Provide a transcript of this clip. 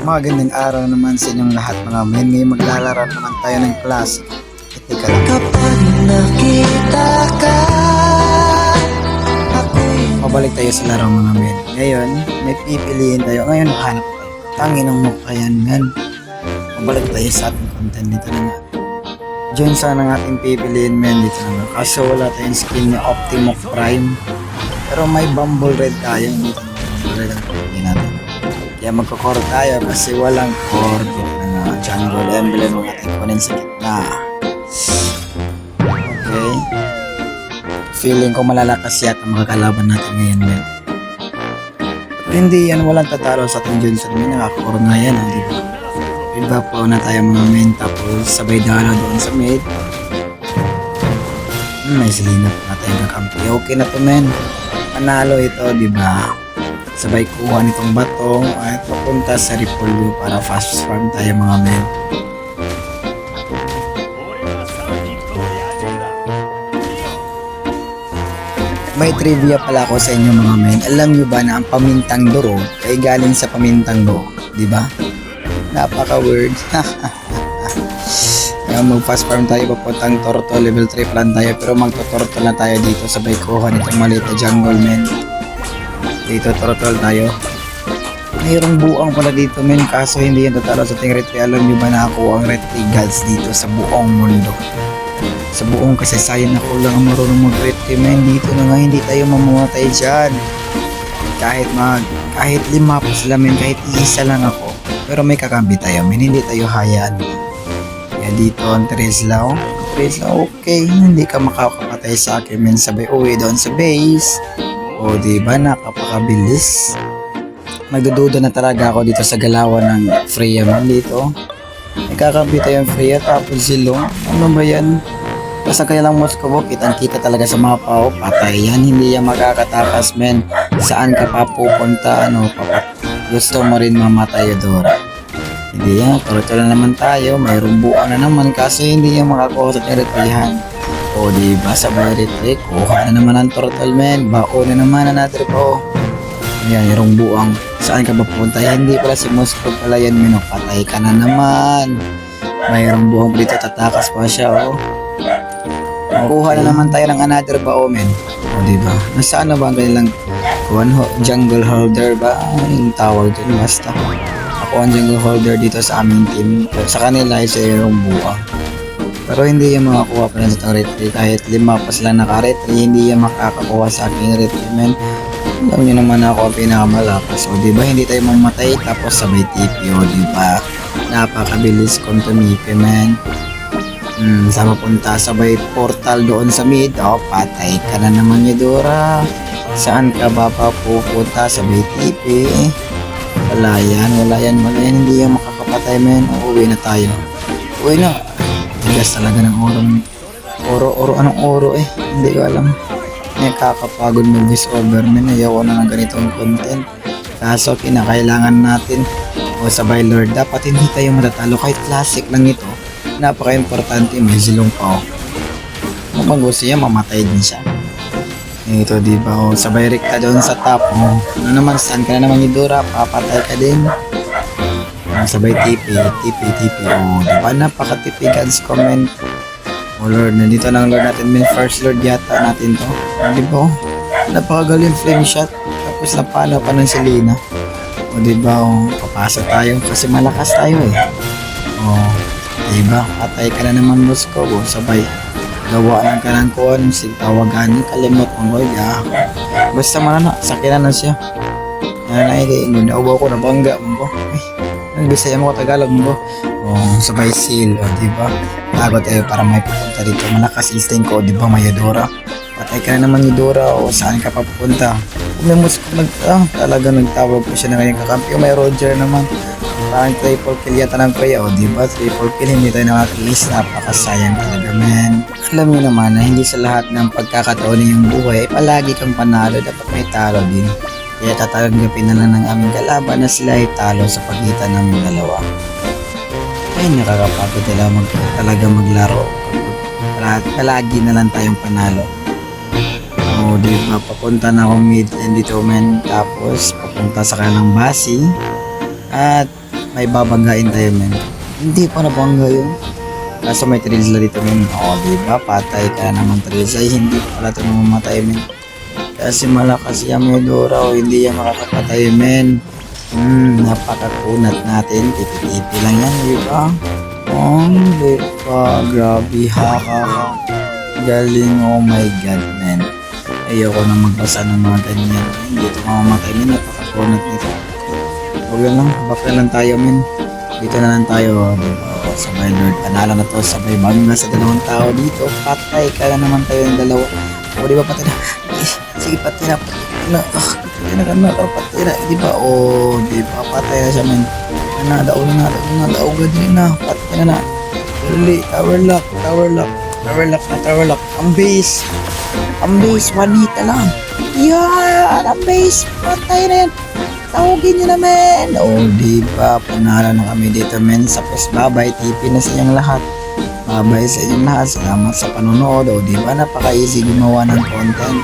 Magandang araw naman sa inyong lahat mga men. Ngayon maglalaro naman tayo ng class. Teka lang. Kapag nakita ka, ako'y Mabalik tayo sa laro mga men. Ngayon, may pipiliin tayo. Ngayon, hanap tayo. Tanginang mukha yan men. Mabalik tayo sa ating content dito na nga. Diyan sana ng ating pipiliin men dito na nga. Kaso wala tayong skin ni Optimoc Prime. Pero may Bumble Red tayo dito na nga. Red ang pipiliin natin. Kaya magkakore tayo kasi walang core dito na nga. Jungle emblem ang ating kunin sa gitna. Okay. Feeling ko malalakas yata makakalaban natin ngayon men. Pero hindi yan, walang tatalo sa ating Johnson men. Nakakakore nga yan, di ba? Diba po na tayo mga men, tapos sabay dalo doon sa mid. May silina pa na tayong kakampi. Okay na to men. Panalo ito, di ba? Sabay kuha nitong batong at papunta sa Repolyo para fast farm tayo mga men. May trivia pala ako sa inyo mga men. Alam nyo ba na ang pamintang durog ay galing sa pamintang do? Di ba? Napaka-word. Mag fast farm tayo papuntang Torto. Level 3 plan tayo. Pero magto-Torto na tayo dito. Sabay kuha nitong maliit na jungle men. Dito Torto tayo. Mayroong buang pala dito men. Kaso hindi yan tatalo sa ating retry. Alam nyo ba na ako ang retry gods dito sa buong mundo? Sa buong kasaysayan ako lang ang marunong mag-retry men. Dito na nga hindi tayo mamuhatay dyan. Kahit 5 pa sila men. Kahit isa lang ako. Pero may kakampi tayo, men. Hindi tayo hayaan. Kaya dito, ang Tresla, okay. Hindi ka makakapatay sa akin, men. Sabay uwi doon sa base. O, diba? Nakapakabilis. Nagdududa na talaga ako dito sa galawan ng Freya, man. Dito. May kakampi tayong Freya, tapos Zilong. Ano ba yan? Basta kaya lang Moscow, kitang-kita talaga sa mapa. O, patay yan. Hindi yan makakatakas, men. Saan ka pa pupunta? Ano, gusto mo rin mamatay, Dora? Hindi yan, tuloy-tuloy na naman tayo. Mayroong buwan na naman kasi hindi yan makakuha sa retryhan. O diba, sabay retry, kuha na naman ang turtle men. Bao na naman na natin po. Ayan, mayroong buwang. Saan ka ba punta? Hindi pala si Moscow pala yan, men. Patay ka na naman. Mayroong buwang dito, tatakas pa siya, oh. Kuha na naman tayo ng another bao, men. O diba, nasaan na ba ang kanilang jungle holder ba? Yung tawag dun, basta. Ako ang jungle holder dito sa aming team. Sa kanila ay sa yung buwang. Pero hindi yung makakuha pa rin sa itong retry. Kahit 5 pa sila naka-retry, hindi yung makakakuha sa aking retry, men. Alam nyo naman ako ang pinakamalakas. O diba, hindi tayo mamatay tapos sabay TP. O diba, napakabilis kong tumipi, men. Sa mapunta, sabay portal doon sa mid. O, patay ka na naman, Eudora. Saan ka ba pupunta? Sabay TP. Wala yan. Hindi yan makakapatay, men. Uuwi na tayo. Uwi na. Tigas talaga ng oro. Anong oro eh? Hindi ko alam. Nakakapagod mo voice over, men. Ayaw ko na ng ganitong content. Kaso, kinakailangan natin. O sabay Lord, dapat hindi tayo matatalo. Kahit classic lang ito. Napaka-importante. May Zilong pa. Kung mag-gusto niya, mamatay din siya. Ito diba, oh, sabay rekta doon sa top. Oh. Ano naman, saan ka na naman Eudora, papatay ka din. Sabay TP. Oh, diba, napaka-TP God's comment. Oh Lord, nandito na ang Lord natin. First Lord yata natin to. Diba, oh, napakagaling flame shot. Tapos napala pa ng Selena. O diba, oh, papasok tayo kasi malakas tayo eh. Oh, diba, patay ka na naman Moscow. Oh, sabay gawa ng kanang kuhan, tawagan, kalimot mo Lord, basta manana, sakinan na siya. Nanay, naubaw ko, nabangga mo ko. Ay, Bisaya mo ko, Tagalog mo ko. Sabay seal, diba? Tago tayo para may pupunta dito. Malakas instinct ko, diba, may Eudora? Patay ka na naman Eudora, o saan ka pa pupunta? Kung may Moscow, talaga nagtawag ko siya na ngayong kakampi. May Roger naman. Parang triple kill yata ng kuya, o diba? Triple kill, hindi tayo nakakilis. Napakasayang talaga, man. Alam niyo naman na hindi sa lahat ng pagkakataon ng iyong buhay ay palagi kang panalo, dapat may talo din. Kaya tatanggapin na lang ng aming kalaban na sila ay talo sa pagitan ng dalawa. Ay nakakapagod talaga maglaro. Palagi na lang tayong panalo. O diba, papunta na akong mid lane dito men. Tapos papunta sa kalang basi. At may babanggain tayo, men. Hindi pa nabangga yun. Kaso may Trilza dito, men. O, diba? Patay ka naman, Trilza. Ay, hindi pa pala ito namamatay, men. Kasi malakas yung Medora o hindi yan makakapatay, men. Napakakunat natin. Tipi-tipi lang yan, diba? Diba? Grabe, ha. Galing, oh my god, men. Ayoko na magbasa ng mga ganyan. Hindi ito mamamatay, men. Napakakunat nito. Huwag lang, back na lang tayo, men. Dito na lang tayo, diba? Sabay Lord, panalo na to. Sabay bangga sa dalawang tao dito. Patay ka na naman tayo yung dalawa. O, diba patay na? Sige, patay na. Patay na. Patay na. Diba? O, diba? Patay na siya, men. Daog din na. Patay na. Really, tower lock. Ang base, one hit na lang. Yan, ang base. Patay na yan. Tawagin nyo naman. O, diba? Panalo na kami dito, men. Sa press, babay. TP na sa inyong lahat. Babay sa inyong lahat. Salamat sa panonood. O, diba? Napaka-easy gumawa ng content.